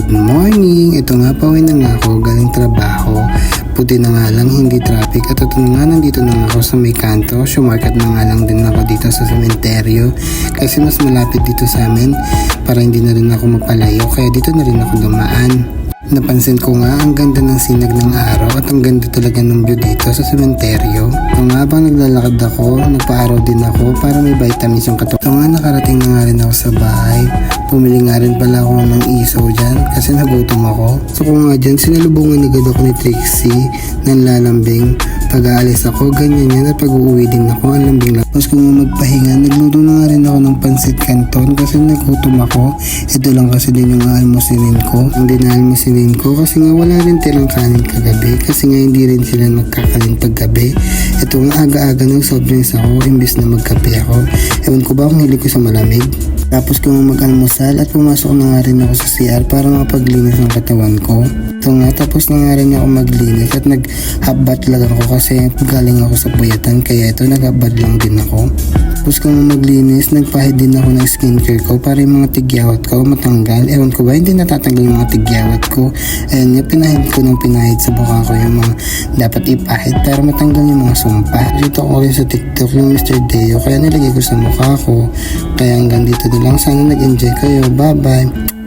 Good morning! Ito nga, pauwi na nga ako galing trabaho. Puti na nga lang, hindi traffic. At ito nga, nandito na nga ako sa may kanto. Shumarkat na nga lang din ako dito sa sementeryo. Kasi mas malapit dito sa amin para hindi na rin ako mapalayo. Kaya dito na rin ako dumaan. Napansin ko nga ang ganda ng sinag ng araw at ang ganda talaga ng view dito sa sementeryo. Kung nga habang naglalakad ako, nagpa-araw din ako para may vitamins yung katawan. Kung nga nakarating na nga rin ako sa bahay, pumili nga rin pala ako ng isaw dyan kasi nagutom ako. So kung nga dyan, sinalubungan agad ako ni Trixie ng lalambing. Pag-aalis ako, ganyan yan at pag-uwi din ako, ang lambing lang. Tapos kung magpahinga, nagluto na nga rin ako ng pansit canton kasi nagutom ako. Ito lang kasi din yung almusinin ko. Hindi na almusinin ko kasi nga wala rin tirang kanin kagabi kasi nga hindi rin sila nagkakanin paggabi. Ito nga aga-aga ng soft drinks ako imbis na magkape ako. Ewan ko ba kung hilig ko sa malamig. Tapos kung mag-almusal at pumasok na nga rin ako sa CR para makapaglinis ng katawan ko. Ito nga, tapos na nga rin ako maglinis at nag-half bath lang ako kasi galing ako sa puyatan kaya ito nag-half bath lang din ako. Tapos kung maglinis, nagpahid din ako ng skincare ko para yung mga tigyawat ko matanggal. Ewan ko ba, hindi natatanggal yung mga tigyawat ko. Ayun nga, pinahid ko ng pinahid sa buka ko yung mga dapat ipahid para matanggal yung mga sumpa. Dito ko rin sa TikTok yung Mr. Deo kaya nilagay ko sa mukha ko. Kaya hanggang dito na lang, sana nag-enjoy kayo. Bye bye!